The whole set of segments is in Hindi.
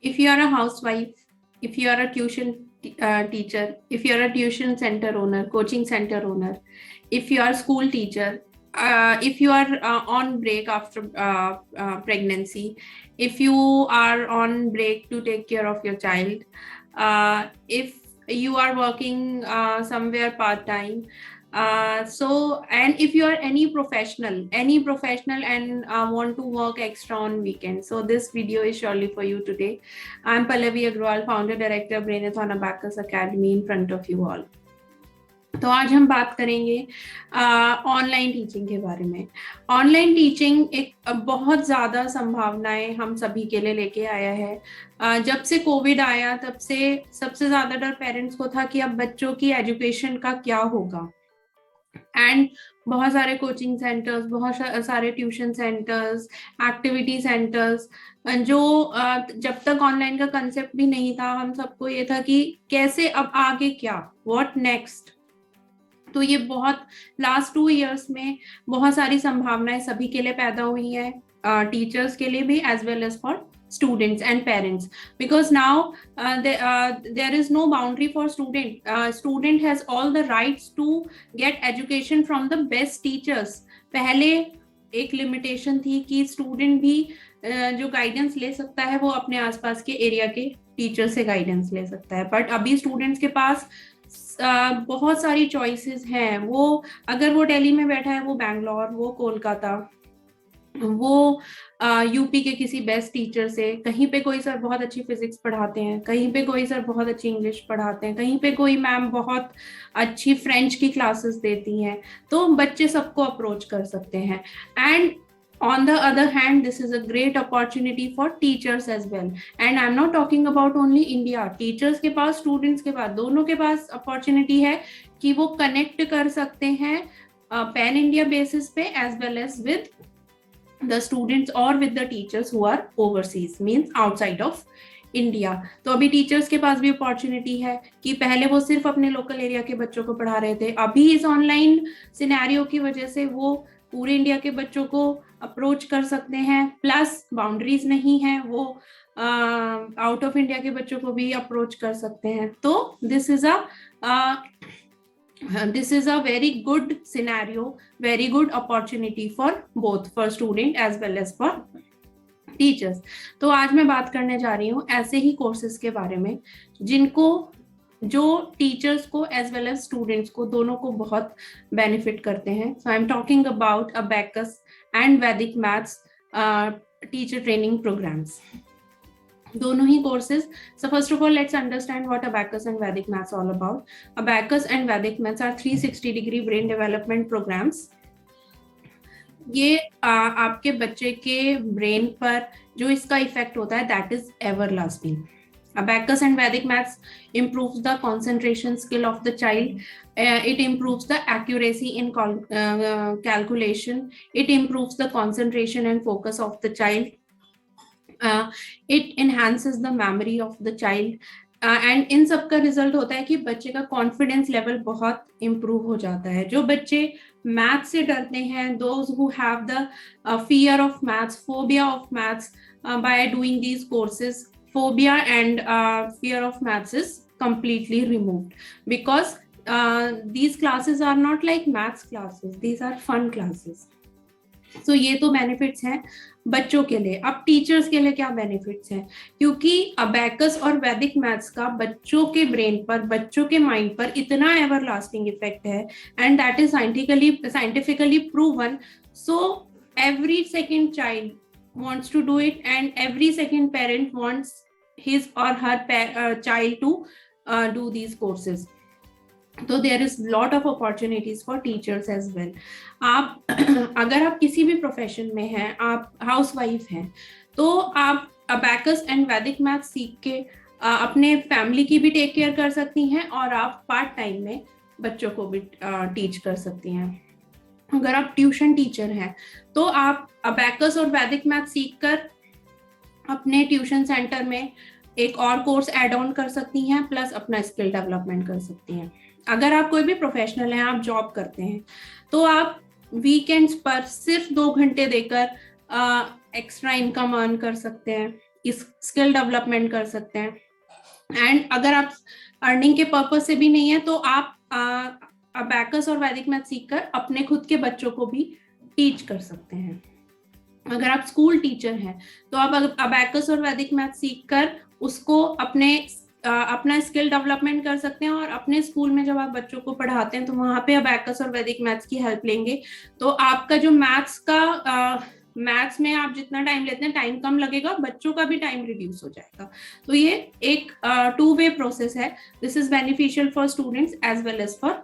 if you are a housewife, if you are a tuition teacher, if you are a tuition center owner, coaching center owner, if you are school teacher, if you are on break after pregnancy, if you are on break to take care of your child, if you are working somewhere part time, and if you are any professional and want to work extra on weekends, so this video is surely for you today. I'm Pallavi Agrawal, founder director Brainathon Abacus Academy in front of you all. तो आज हम बात करेंगे ऑनलाइन टीचिंग के बारे में। ऑनलाइन टीचिंग एक बहुत ज़्यादा संभावनाएं हम सभी के लिए लेके आया है। जब से कोविड आया तब से सबसे ज़्यादा डर पेरेंट्स को था कि अब बच्चों की एजुकेशन का क्या होगा। एंड बहुत सारे कोचिंग सेंटर्स, बहुत सारे ट्यूशन सेंटर्स, एक्टिविटी सेंटर्स, जो जब तक ऑनलाइन का कंसेप्ट भी नहीं था, हम सबको ये था कि कैसे अब आगे क्या, व्हाट नेक्स्ट। तो ये बहुत लास्ट 2 इयर्स में बहुत सारी संभावनाएं सभी के लिए पैदा हुई है, टीचर्स के लिए भी as well as for students and parents, because now there is no boundary for student has all the rights to get education from the best teachers. पहले एक लिमिटेशन थी कि स्टूडेंट भी जो गाइडेंस ले सकता है वो अपने आसपास के एरिया के टीचर से गाइडेंस ले सकता है, बट अभी स्टूडेंट्स के पास बहुत सारी चॉइसेस हैं। वो अगर वो दिल्ली में बैठा है, वो बैंगलोर, वो कोलकाता, वो यूपी के किसी बेस्ट टीचर से, कहीं पे कोई सर बहुत अच्छी फिजिक्स पढ़ाते हैं, कहीं पे कोई सर बहुत अच्छी इंग्लिश पढ़ाते हैं, कहीं पे कोई मैम बहुत अच्छी फ्रेंच की क्लासेस देती हैं, तो बच्चे सबको अप्रोच कर सकते हैं। And on the other hand, this is a great opportunity for teachers as well, and I'm not talking about only India. Teachers के पास, students के पास, दोनों के पास opportunity है कि वो connect कर सकते हैं pan India basis पे, as well as with the students or with the teachers who are overseas, means outside of India. तो अभी टीचर्स के पास भी अपॉर्चुनिटी है कि पहले वो सिर्फ अपने लोकल एरिया के बच्चों को पढ़ा रहे थे, अभी इस ऑनलाइन सिनेरियो की वजह से वो पूरे इंडिया के बच्चों को अप्रोच कर सकते हैं, प्लस बाउंड्रीज नहीं है, वो आउट ऑफ इंडिया के बच्चों को भी अप्रोच कर सकते हैं। तो this is a very good scenario, very good opportunity for both, for student as well as for teachers. तो आज मैं बात करने जा रही हूँ ऐसे ही कोर्सेज के बारे में जो टीचर्स को एज वेल एज स्टूडेंट्स को, दोनों को बहुत बेनिफिट करते हैं। So I am talking about abacus and Vedic maths teacher training programmes, दोनों ही courses. So first of all let's understand what abacus and Vedic maths all about. Abacus and Vedic maths are 360 degree brain development programmes. ये आपके बच्चे के ब्रेन पर जो इसका इफेक्ट होता है, that is everlasting. Abacus and Vedic maths improves the concentration skill of the child. It improves the accuracy in calculation. It improves the concentration and focus of the child. It enhances the memory of the child. And इन सब का रिजल्ट होता है कि बच्चे का कॉन्फिडेंस लेवल बहुत इम्प्रूव हो जाता है। जो बच्चे मैथ से डरते हैं, those who have the fear of maths, phobia of maths, by doing these courses, phobia and fear of maths is completely removed, because these classes are not like maths classes, these are fun classes. So ये तो बेनिफिट्स हैं बच्चों के लिए। अब टीचर्स के लिए क्या बेनिफिट्स हैं, क्योंकि अबैकस और वैदिक मैथ्स का बच्चों के ब्रेन पर, बच्चों के माइंड पर इतना एवरलास्टिंग इफेक्ट है, and that is scientifically proven. So every second child wants to do it, and every second parent wants his or her child to do these courses. So there is lot of opportunities for teachers as well. आप अगर आप किसी भी प्रोफेशन में हैं, आप हाउसवाइफ हैं, तो आप अबैकस एंड वैदिक मैथ सीख के अपने फैमिली की भी टेक केयर कर सकती हैं, और आप पार्ट टाइम में बच्चों को भी टीच कर सकती हैं। अगर आप ट्यूशन टीचर हैं तो आप अबैकस और वैदिक मैथ सीखकर अपने ट्यूशन सेंटर में एक और कोर्स ऐड ऑन कर सकती हैं, प्लस अपना स्किल डेवलपमेंट कर सकती हैं। अगर आप कोई भी प्रोफेशनल हैं, आप जॉब करते हैं, तो आप वीकेंड्स पर सिर्फ 2 घंटे देकर एक्स्ट्रा इनकम अर्न कर सकते हैं। इस स्किल डेवलपमेंट कर सकते हैं। एंड अगर आप अर्निंग के पर्पज से भी नहीं है तो आप अबैकस और वैदिक मैथ सीखकर अपने खुद के बच्चों को भी टीच कर सकते हैं। अगर आप स्कूल टीचर हैं तो आप अबैकस और वैदिक मैथ सीखकर उसको अपना स्किल डेवलपमेंट कर सकते हैं, और अपने स्कूल में जब आप बच्चों को पढ़ाते हैं तो वहां पे अबैकस और वैदिक मैथ्स की हेल्प लेंगे, तो आपका जो मैथ्स में आप जितना टाइम लेते हैं टाइम कम लगेगा, बच्चों का भी टाइम रिड्यूस हो जाएगा। तो ये एक टू वे प्रोसेस है। This is beneficial for students as well as for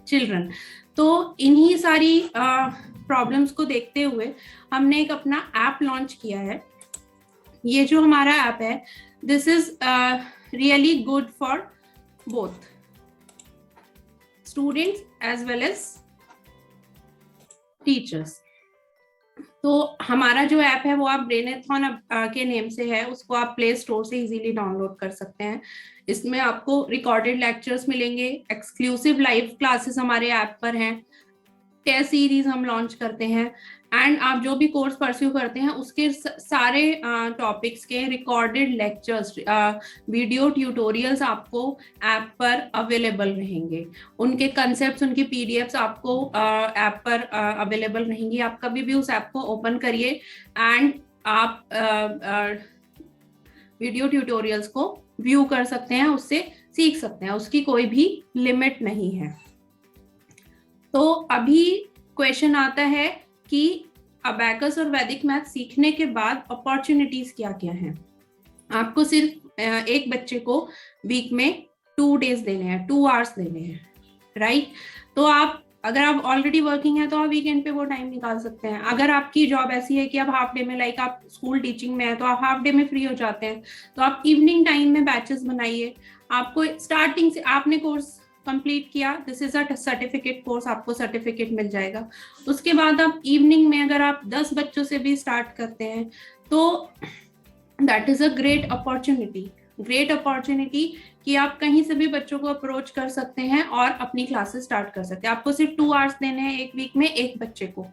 children. तो इन्हीं सारी प्रॉब्लम्स को देखते हुए हमने एक अपना ऐप लॉन्च किया है। ये जो हमारा ऐप है, this is really good for both students as well as teachers. तो हमारा जो ऐप है वो आप ब्रेनएथॉन के नेम से है, उसको आप प्ले स्टोर से इजीली डाउनलोड कर सकते हैं। इसमें आपको रिकॉर्डेड लेक्चर्स मिलेंगे, एक्सक्लूसिव लाइव क्लासेस हमारे ऐप पर हैं, टेस्ट सीरीज हम लॉन्च करते हैं, एंड आप जो भी कोर्स परस्यू करते हैं उसके सारे टॉपिक्स के रिकॉर्डेड लेक्चर्स, वीडियो ट्यूटोरियल्स आपको ऐप पर अवेलेबल रहेंगे। उनके कंसेप्ट्स, उनकी पीडीएफ्स आपको ऐप पर अवेलेबल रहेंगी। आप कभी भी उस ऐप को ओपन करिए एंड आप वीडियो ट्यूटोरियल्स को व्यू कर सकते हैं, उससे सीख सकते हैं, उसकी कोई भी लिमिट नहीं है। तो अभी क्वेश्चन आता है कि अबैकस और वैदिक मैथ सीखने के बाद अपॉर्चुनिटीज क्या क्या हैं। आपको सिर्फ एक बच्चे को वीक में 2 डेज देने हैं, 2 आवर्स देने हैं, राइट। तो अगर आप ऑलरेडी वर्किंग है तो आप वीकेंड पे वो टाइम निकाल सकते हैं। अगर आपकी जॉब ऐसी है कि आप हाफ डे में, लाइक आप स्कूल टीचिंग में है तो आप हाफ डे में फ्री हो जाते हैं, तो आप इवनिंग टाइम में बैचेस बनाइए। आपको स्टार्टिंग से आपने कोर्स कंप्लीट किया, this is a certificate course, आपको सर्टिफिकेट मिल जाएगा। उसके बाद आप इवनिंग में अगर आप 10 बच्चों से भी स्टार्ट करते हैं तो that is a great opportunity कि आप कहीं से भी बच्चों को अप्रोच कर सकते हैं और अपनी क्लासेस स्टार्ट कर सकते हैं। आपको सिर्फ 2 आवर्स देने हैं एक वीक में एक बच्चे को,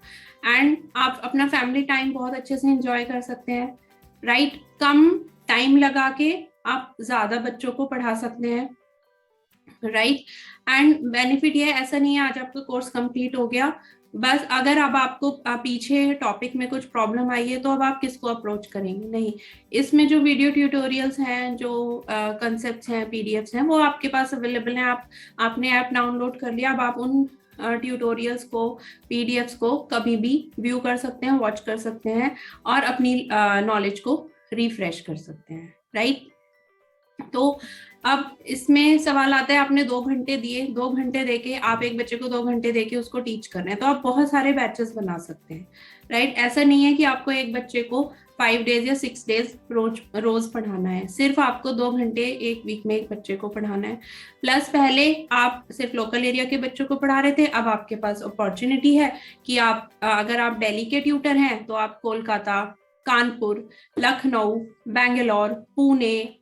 एंड आप अपना फैमिली टाइम बहुत अच्छे से एंजॉय कर सकते हैं, राइट। कम टाइम लगा के आप ज्यादा बच्चों को पढ़ा सकते हैं, राइट। एंड बेनिफिट ये ऐसा नहीं है आज आपका कोर्स कंप्लीट हो गया बस, अगर अब आपको पीछे टॉपिक में कुछ प्रॉब्लम आई है तो अब आप किसको अप्रोच करेंगे, नहीं। इसमें जो वीडियो ट्यूटोरियल्स हैं, जो कंसेप्ट्स हैं, पीडीएफ्स हैं, वो आपके पास अवेलेबल हैं। आपने ऐप डाउनलोड कर लिया, अब आप उन ट्यूटोरियल्स को, पीडीएफ्स को कभी भी व्यू कर सकते हैं, वॉच कर सकते हैं और अपनी नॉलेज को रिफ्रेश कर सकते हैं, राइट। तो अब इसमें सवाल आता है, आपने 2 घंटे दिए, 2 घंटे देके आप एक बच्चे को 2 घंटे देके उसको टीच कर रहे हैं, तो आप बहुत सारे बैचेस बना सकते हैं, राइट। ऐसा नहीं है कि आपको एक बच्चे को 5 डेज या 6 डेज रोज पढ़ाना है, सिर्फ आपको 2 घंटे एक वीक में एक बच्चे को पढ़ाना है। प्लस पहले आप सिर्फ लोकल एरिया के बच्चों को पढ़ा रहे थे, अब आपके पास अपॉर्चुनिटी है कि आप अगर आप दिल्ली के ट्यूटर हैं तो आप कोलकाता, कानपुर, लखनऊ, बेंगलोर, पुणे,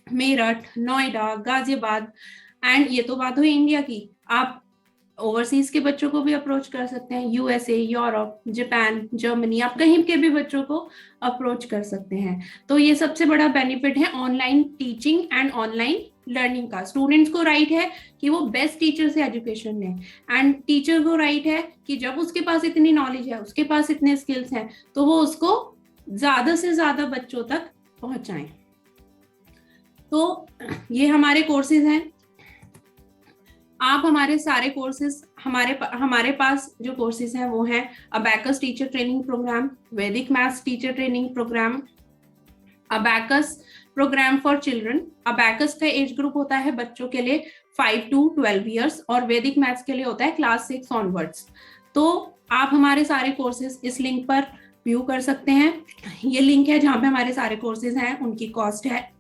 मेरठ, नोएडा, गाजियाबाद, एंड ये तो बात हुई इंडिया की, आप ओवरसीज के बच्चों को भी अप्रोच कर सकते हैं, यूएसए, यूरोप, जापान, जर्मनी, आप कहीं के भी बच्चों को अप्रोच कर सकते हैं। तो ये सबसे बड़ा बेनिफिट है online teaching and online learning का। स्टूडेंट्स को राइट है कि वो बेस्ट टीचर से एजुकेशन लें, एंड टीचर को राइट है कि जब उसके पास इतनी नॉलेज है, उसके पास इतने स्किल्स हैं, तो वो उसको ज्यादा से ज्यादा बच्चों तक पहुंचाएं। तो ये हमारे कोर्सेज हैं। आप हमारे सारे कोर्सेज, हमारे पास जो कोर्सेज हैं वो हैं abacus teacher training program, Vedic maths teacher training program, abacus program for children. Abacus का एज ग्रुप होता है बच्चों के लिए 5 to 12 ईयर्स और वैदिक मैथ्स के लिए होता है क्लास 6 ऑनवर्ड्स। तो आप हमारे सारे कोर्सेज इस लिंक पर व्यू कर सकते हैं। ये लिंक है जहाँ पे हमारे सारे कोर्सेज हैं, उनकी कॉस्ट है,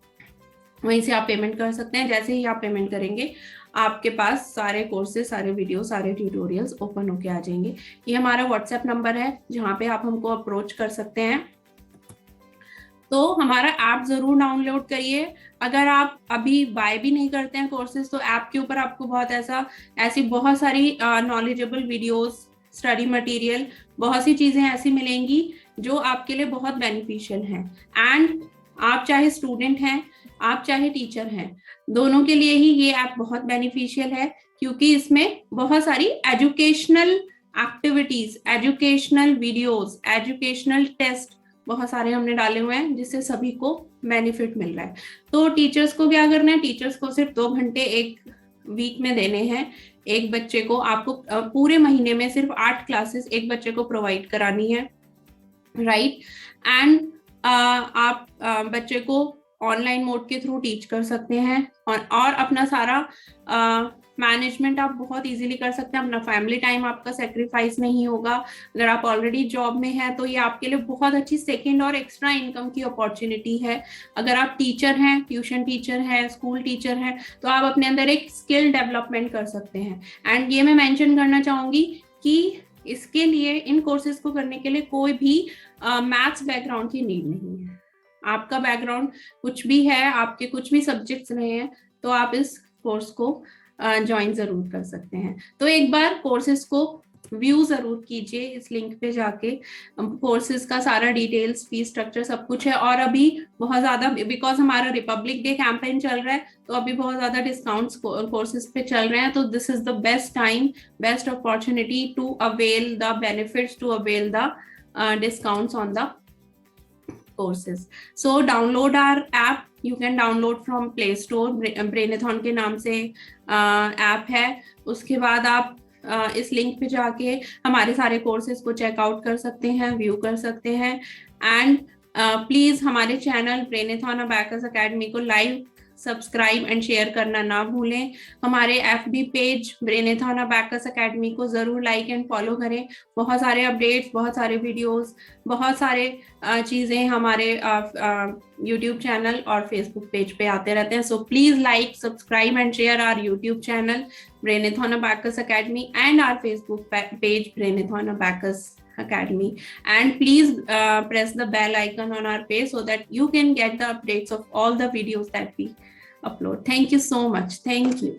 वहीं से आप पेमेंट कर सकते हैं। जैसे ही आप पेमेंट करेंगे आपके पास सारे कोर्सेज, सारे वीडियो, सारे ट्यूटोरियल्स ओपन होके आ जाएंगे। ये हमारा व्हाट्सएप नंबर है जहाँ पे आप हमको अप्रोच कर सकते हैं। तो हमारा ऐप जरूर डाउनलोड करिए। अगर आप अभी बाय भी नहीं करते हैं कोर्सेज तो ऐप के ऊपर आपको ऐसी बहुत सारी नॉलेजेबल वीडियोस, स्टडी मटेरियल, बहुत सी चीजें ऐसी मिलेंगी जो आपके लिए बहुत बेनिफिशियल है। एंड आप चाहे स्टूडेंट हैं, आप चाहे टीचर हैं, दोनों के लिए ही ये ऐप बहुत बेनिफिशियल है, क्योंकि इसमें बहुत सारी educational activities, educational videos, educational test बहुत सारे हमने डाले हुए हैं, जिससे सभी को बेनिफिट मिल रहा है। तो टीचर्स को क्या करना है, टीचर्स को सिर्फ 2 घंटे एक वीक में देने हैं एक बच्चे को। आपको पूरे महीने में सिर्फ 8 क्लासेस एक बच्चे को प्रोवाइड करानी है, राइट। एंड आप बच्चे को ऑनलाइन मोड के थ्रू टीच कर सकते हैं, और अपना सारा मैनेजमेंट आप बहुत इजीली कर सकते हैं। अपना फैमिली टाइम आपका सेक्रीफाइस नहीं होगा। अगर आप ऑलरेडी जॉब में हैं तो ये आपके लिए बहुत अच्छी सेकेंड और एक्स्ट्रा इनकम की अपॉर्चुनिटी है। अगर आप टीचर हैं, ट्यूशन टीचर है, स्कूल टीचर है, तो आप अपने अंदर एक स्किल डेवलपमेंट कर सकते हैं। एंड ये मैं मेंशन करना चाहूंगी कि इसके लिए, इन कोर्सेज को करने के लिए कोई भी मैथ्स बैकग्राउंड की नीड नहीं है। आपका बैकग्राउंड कुछ भी है, आपके कुछ भी सब्जेक्ट्स रहे हैं, तो आप इस कोर्स को ज्वाइन जरूर कर सकते हैं। तो एक बार कोर्सेज को व्यू जरूर कीजिए इस लिंक पे जाके। कोर्सेज का सारा डिटेल्स, फीस स्ट्रक्चर सब कुछ है। और अभी बहुत ज्यादा, बिकॉज हमारा रिपब्लिक डे कैंपेन चल रहा है, तो अभी बहुत ज्यादा डिस्काउंट्स कोर्सेज पे चल रहे हैं। तो this is the best time, best opportunity to avail the benefits, to avail the discounts on the courses. So download our app. You can download from Play Store. Brainathon के नाम से ऐप है। उसके बाद आप इस लिंक पे जाके हमारे सारे कोर्सेज को चेकआउट कर सकते हैं, व्यू कर सकते हैं। एंड प्लीज हमारे चैनल ब्रेनेथॉन अबैकस अकेडमी को लाइक, सब्सक्राइब एंड शेयर करना ना भूलें। हमारे FB page Brainathon Abacus academy को जरूर लाइक एंड फॉलो करें। बहुत सारे अपडेट्स, बहुत सारे वीडियोस, बहुत सारे चीजें हमारे यूट्यूब चैनल और फेसबुक पेज पे आते रहते हैं। So please like, subscribe and share our YouTube channel Brainathon Abacus Academy and our Facebook page Brainathon Abacus Academy, and please press the bell icon on our page so that you can get the updates of all the videos that we upload. Thank you so much. Thank you.